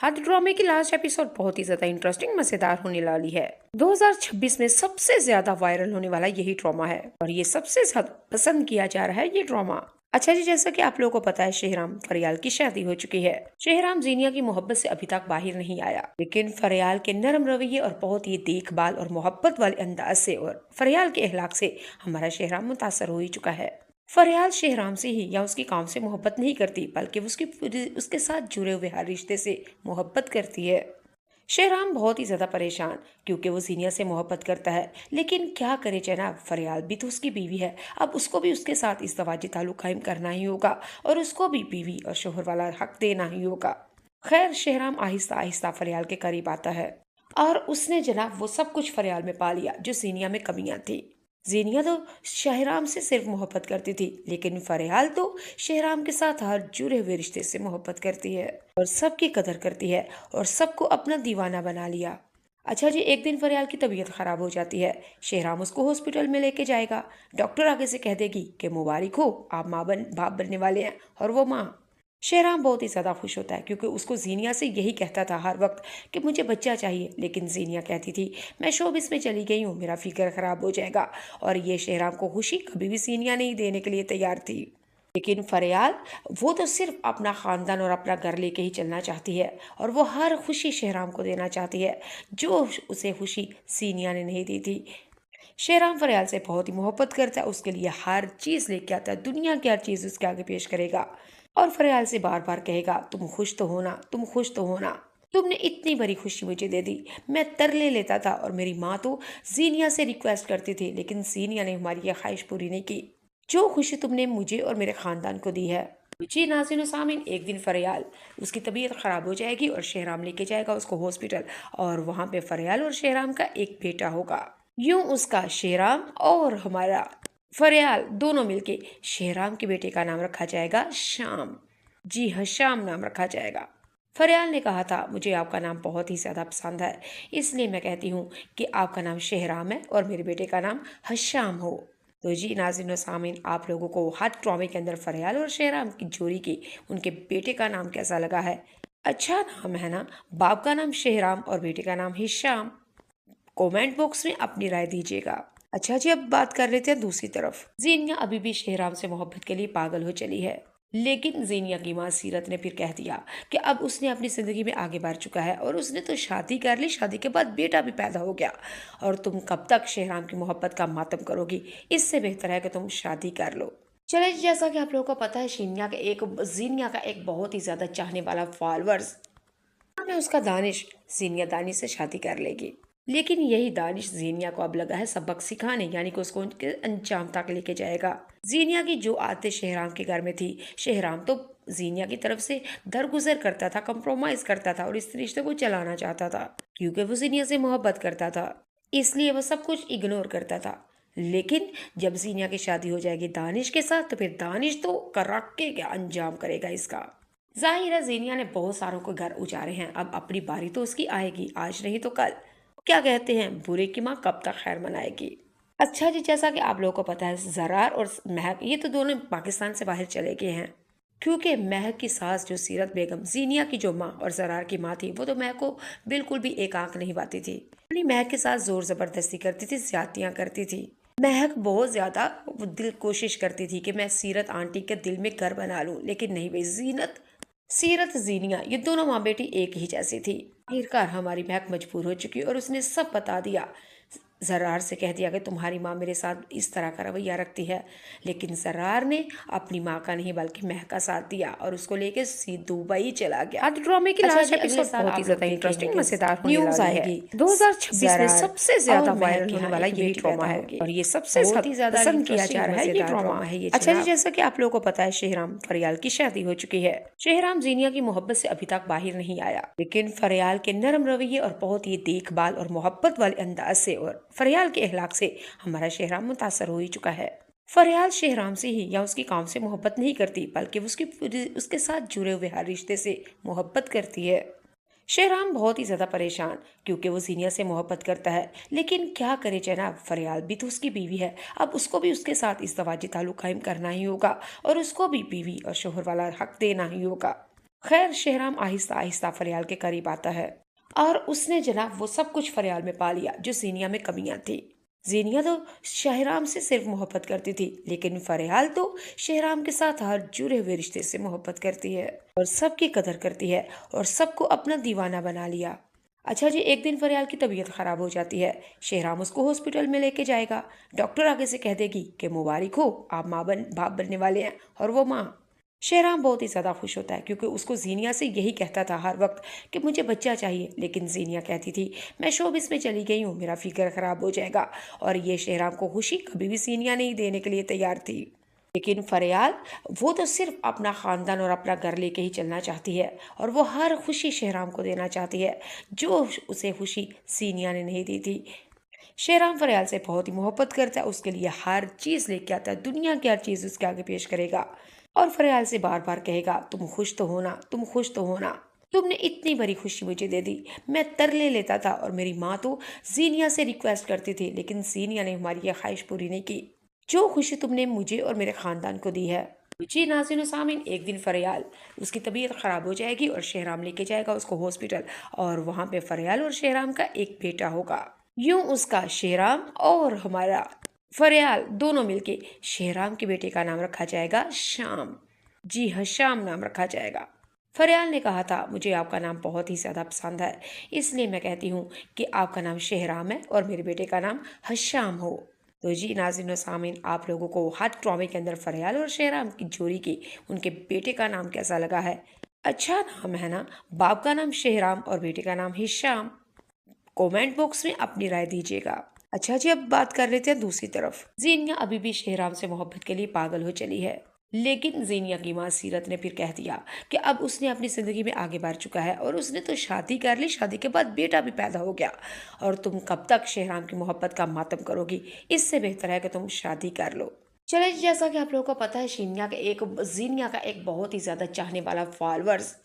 हद ड्रामे की लास्ट एपिसोड बहुत ही ज्यादा इंटरेस्टिंग मजेदार होने वाली है। 2026 में सबसे ज्यादा वायरल होने वाला यही ड्रामा है और ये सबसे ज्यादा पसंद किया जा रहा है ये ड्रामा। अच्छा जी, जैसा कि आप लोगों को पता है शेहराम फरियाल की शादी हो चुकी है। शेहराम जीनिया की मोहब्बत से अभी तक बाहर नहीं आया, लेकिन फरियाल के नरम रवैये और बहुत ही देखभाल और मोहब्बत वाले अंदाज से और फरियाल के अखलाक से हमारा शेहराम मुतासर हो ही चुका है। फरियाल शेहराम से ही या उसकी काम से मोहब्बत नहीं करती, बल्कि उसके साथ जुड़े हुए हर रिश्ते से मोहब्बत करती है। शेहराम बहुत ही ज्यादा परेशान क्योंकि वो जीनिया से मोहब्बत करता है, लेकिन क्या करे जनाब, फरियाल भी तो उसकी बीवी है। अब उसको भी उसके साथ इज़्दवाजी ताल्लुक कायम करना ही होगा और उसको भी बीवी और शोहर वाला हक देना ही होगा। खैर, शेहराम आहिस्ता आहिस्ता फरियाल के करीब आता है और उसने जनाब वो सब कुछ फरियाल में पा लिया जो जीनिया में कमियां थी। जीनिया तो शेहराम से सिर्फ मोहब्बत करती थी, लेकिन फरियाल तो शेहराम के साथ हर जुड़े हुए रिश्ते से मोहब्बत करती है और सबकी कदर करती है और सबको अपना दीवाना बना लिया। अच्छा जी, एक दिन फरियाल की तबीयत खराब हो जाती है। शेहराम उसको हॉस्पिटल में लेके जाएगा। डॉक्टर आगे से कह देगी कि मुबारक हो, आप बाप बनने वाले हैं, और वो माँ। शेहराम बहुत ही ज़्यादा खुश होता है क्योंकि उसको जीनिया से यही कहता था हर वक्त कि मुझे बच्चा चाहिए, लेकिन जीनिया कहती थी मैं शोबिस में चली गई हूँ, मेरा फिक्र खराब हो जाएगा। और ये शेहराम को खुशी कभी भी जीनिया नहीं देने के लिए तैयार थी। लेकिन फरियाल, वो तो सिर्फ अपना खानदान और अपना घर लेके ही चलना चाहती है और वो हर खुशी शेहराम को देना चाहती है जो उसे खुशी सीनिया ने नहीं दी थी। शेहराम फरियाल से बहुत ही मोहब्बत करता है, उसके लिए हर चीज़ लेके आता है, दुनिया की हर चीज़ उसके आगे पेश करेगा और फरियाल से बार बार कहेगा तुम खुश तो होना, तुम खुश तो होना, तुमने इतनी बड़ी खुशी मुझे दे दी। मैं तरले लेता था और मेरी माँ तो जीनिया से रिक्वेस्ट करती थी, लेकिन जीनिया ने हमारी यह ख्वाहिश पूरी नहीं की जो खुशी तुमने मुझे और मेरे खानदान को दी है। जी नाज़रीन सामीन, एक दिन फरियाल उसकी तबीयत ख़राब हो जाएगी और शेहराम लेके जाएगा उसको हॉस्पिटल और वहाँ पे फरियाल और शेहराम का एक बेटा होगा। यूं उसका शेहराम और हमारा फरियाल दोनों मिलके शेहराम के बेटे का नाम रखा जाएगा शाम। जी हाँ, शाम नाम रखा जाएगा। फरियाल ने कहा था मुझे आपका नाम बहुत ही ज़्यादा पसंद है, इसलिए मैं कहती हूँ कि आपका नाम शेहराम है और मेरे बेटे का नाम हशाम हो। तो जी नाज़रीन और सामीन, आप लोगों को हर ड्रामे के अंदर फरियाल और शेहराम की जोड़ी की उनके बेटे का नाम कैसा लगा है? अच्छा नाम है ना? बाप का नाम शेहराम और बेटे का नाम हिशाम। कमेंट बॉक्स में अपनी राय दीजिएगा। अच्छा जी, अब बात कर लेते हैं दूसरी तरफ। जीनिया अभी भी शेहराम से मोहब्बत के लिए पागल हो चली है, लेकिन जीनिया की माँ सीरत ने फिर कह दिया कि अब उसने अपनी जिंदगी में आगे बढ़ चुका है और उसने तो शादी कर ली, शादी के बाद बेटा भी पैदा हो गया और तुम कब तक शेहराम की मोहब्बत का मातम करोगी? इससे बेहतर है कि तुम शादी कर लो। चले, जैसा कि आप लोगों को पता है जीनिया का एक बहुत ही ज्यादा चाहने वाला फॉलोअर्स है उसका दानिश। जीनिया दानिश से शादी कर लेगी, लेकिन यही दानिश जीनिया को अब लगा है सबक सिखाने, यानी कि उसको उनके अंजाम तक लेके जाएगा। जीनिया की जो आदतें शेहराम के घर में थी, शेहराम तो जीनिया की तरफ से दरगुजर करता था, कंप्रोमाइज करता था और इस रिश्ते को चलाना चाहता था क्योंकि वो जीनिया से मोहब्बत करता था, इसलिए वो सब कुछ इग्नोर करता था। लेकिन जब जीनिया की शादी हो जाएगी दानिश के साथ, तो फिर दानिश तो कराके क्या अंजाम करेगा इसका। जाहिर है जीनिया ने बहुत सारों को घर उजारे हैं, अब अपनी बारी तो उसकी आएगी, आज नहीं तो कल। क्या कहते हैं, बुरे की माँ कब तक खैर मनाएगी। अच्छा जी, जैसा कि आप लोगों को पता है जरार और महक ये तो दोनों पाकिस्तान से बाहर चले गए हैं क्योंकि महक की सास जो सीरत बेगम, जीनिया की जो माँ और जरार की माँ थी, वो तो महक को बिल्कुल भी एक आंख नहीं पाती थी। महक के साथ जोर जबरदस्ती करती थी, ज्यादतियां करती थी। महक बहुत ज्यादा दिल कोशिश करती थी कि मैं सीरत आंटी के दिल में घर बना लूं, लेकिन नहीं भाई, सीरत जीनिया ये दोनों माँ बेटी एक ही जैसी थी। आखिरकार हमारी महक मजबूर हो चुकी और उसने सब बता दिया। जरार से कह दिया कि तुम्हारी माँ मेरे साथ इस तरह का रवैया रखती है, लेकिन जरार ने अपनी माँ का नहीं बल्कि महक का साथ दिया और उसको लेके दुबई चला गया। आज ड्रामे की लास्ट एपिसोड बहुत ही ज्यादा इंटरेस्टिंग मजेदार न्यूज आएगी। 2026 में सबसे ज्यादा वायरल होने वाला यही ड्रामा है और ये सबसे ज्यादा पसंद किया जा रहा है ये ड्रामा है। अच्छा जी, जैसा कि आप लोगों को पता है शेहराम फरियाल की शादी हो चुकी है। शेहराम जीनिया की मोहब्बत से अभी तक बाहर नहीं आया, लेकिन फरियाल के नरम रवैये और बहुत ही देखभाल और मोहब्बत वाले अंदाज से और फरियाल के अखलाक से हमारा शेहराम मुतासर हो ही चुका है। फरियाल शेहराम से ही या उसकी काम से मोहब्बत नहीं करती, बल्कि उसके साथ जुड़े हुए हर रिश्ते से मोहब्बत करती है। शेहराम बहुत ही ज्यादा परेशान क्योंकि वो जीनिया से मोहब्बत करता है, लेकिन क्या करे जनाब, फरियाल भी तो उसकी बीवी है। अब उसको भी उसके साथ इज़्दवाजी ताल्लुक कायम करना ही होगा और उसको भी बीवी और शोहर वाला हक देना ही होगा। खैर शहराम आहिस्ता आहिस्ता फरियाल के करीब आता है और उसने जनाब वो सब कुछ फरियाल में पा लिया जो जीनिया में कमियां थी। जीनिया तो शहराम से सिर्फ मोहब्बत करती थी, लेकिन फरियाल तो शहराम के साथ हर जुड़े हुए रिश्ते से मोहब्बत करती है और सबकी कदर करती है और सबको अपना दीवाना बना लिया। अच्छा जी, एक दिन फरियाल की तबीयत खराब हो जाती है। शहराम उसको हॉस्पिटल में लेके जाएगा। डॉक्टर आगे से कह देगी कि मुबारक हो, आप बाप बनने वाले हैं। और वो माँ। शहराम बहुत ही ज्यादा खुश होता है क्योंकि उसको जीनिया से यही कहता था हर वक्त कि मुझे बच्चा चाहिए, लेकिन जीनिया कहती थी मैं शोबिस में चली गई हूँ, मेरा फिक्र खराब हो जाएगा। और ये शहराम को खुशी कभी भी जीनिया नहीं देने के लिए तैयार थी। लेकिन फरियाल, वो तो सिर्फ अपना खानदान और अपना घर लेके ही चलना चाहती है और वो हर खुशी शहराम को देना चाहती है जो उसे खुशी सीनिया ने नहीं दी थी। शहराम फरियाल से बहुत ही मोहब्बत करता है, उसके लिए हर चीज लेके आता है, दुनिया की हर चीज उसके आगे पेश करेगा और फरियाल से बार बार कहेगा तुम खुश तो होना, तुम खुश तो होना, तुमने इतनी बड़ी खुशी मुझे दे दी। मैं तरले लेता था और मेरी माँ तो जीनिया से रिक्वेस्ट करती थी, लेकिन जीनिया ने हमारी यह ख्वाहिश पूरी नहीं की जो खुशी तुमने मुझे और मेरे खानदान को दी है। जी नाज़रीन और सामीन, एक दिन फरियाल, उसकी तबीयत खराब हो जाएगी और शहराम लेके जाएगा उसको हॉस्पिटल और वहां पे फरियाल और शहराम का एक बेटा होगा। यूं उसका शहराम और हमारा फरियाल दोनों मिलके शहराम के बेटे का नाम रखा जाएगा शाम। जी हाँ, शाम नाम रखा जाएगा। फरियाल ने कहा था मुझे आपका नाम बहुत ही ज्यादा पसंद है, इसलिए मैं कहती हूँ कि आपका नाम शहराम है और मेरे बेटे का नाम हशाम हो। तो जी नाज़रीन और सामीन, आप लोगों को हाथ ट्रॉमे के अंदर फरियाल और शहराम की जोड़ी की उनके बेटे का नाम कैसा लगा है? अच्छा नाम है ना? बाप का नाम शहराम और बेटे का नाम हिशाम। कमेंट बॉक्स में अपनी राय दीजिएगा। अच्छा जी, अब बात कर लेते हैं दूसरी तरफ। जीनिया अभी भी शहराम से मोहब्बत के लिए पागल हो चली है, लेकिन जीनिया की माँ सीरत ने फिर कह दिया कि अब उसने अपनी जिंदगी में आगे बढ़ चुका है और उसने तो शादी कर ली, शादी के बाद बेटा भी पैदा हो गया और तुम कब तक शहराम की मोहब्बत का मातम करोगी? इससे बेहतर है कि तुम शादी कर लो। चले, जैसा कि आप लोगों को पता है जीनिया का एक बहुत ही ज्यादा चाहने वाला फॉलोअर्स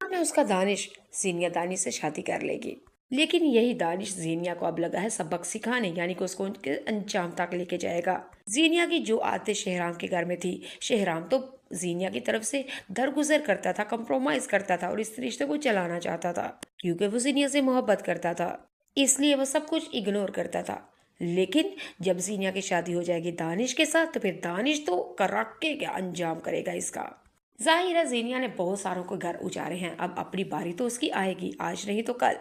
है उसका दानिश। जीनिया दानिश से शादी कर लेगी, लेकिन यही दानिश जीनिया को अब लगा है सबक सिखाने, यानी कि उसको उनके अंजाम तक लेके जाएगा। जीनिया की जो आदतें शहराम के घर में थी, शहराम तो जीनिया की तरफ से दरगुजर करता था, कंप्रोमाइज करता था और इस रिश्ते को चलाना चाहता था क्योंकि वो जीनिया से मोहब्बत करता था, इसलिए वो सब कुछ इग्नोर करता था। लेकिन जब जीनिया की शादी हो जाएगी दानिश के साथ, तो फिर दानिश तो कराके के अंजाम करेगा इसका। जाहिर है जीनिया ने बहुत सारों को घर उजारे हैं, अब अपनी बारी तो उसकी आएगी, आज नहीं तो कल।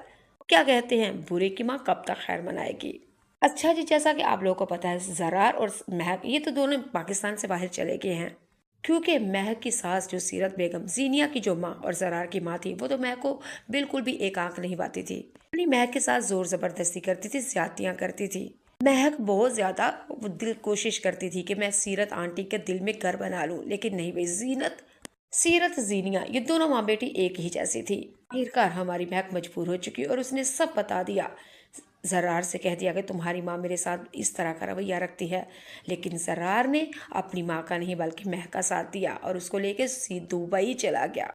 क्या कहते हैं, बुरे की माँ कब तक खैर मनाएगी। अच्छा जी, जैसा कि आप लोगों को पता है जरार और महक ये तो दोनों पाकिस्तान से बाहर चले गए हैं क्योंकि महक की सास जो सीरत बेगम, जीनिया की जो माँ और जरार की माँ थी, वो तो महक को बिल्कुल भी एक आंख नहीं पाती थी। अपनी महक के साथ जोर जबरदस्ती करती थी, ज्यादतियां करती थी। महक बहुत ज्यादा दिल कोशिश करती थी कि मैं सीरत आंटी के दिल में घर बना लूं, लेकिन नहीं भाई, सीरत जीनिया ये दोनों माँ बेटी एक ही जैसी थी। आखिरकार हमारी महक मजबूर हो चुकी और उसने सब बता दिया। जरार से कह दिया कि तुम्हारी माँ मेरे साथ इस तरह का रवैया रखती है, लेकिन जरार ने अपनी माँ का नहीं बल्कि महक का साथ दिया और उसको लेके दुबई चला गया।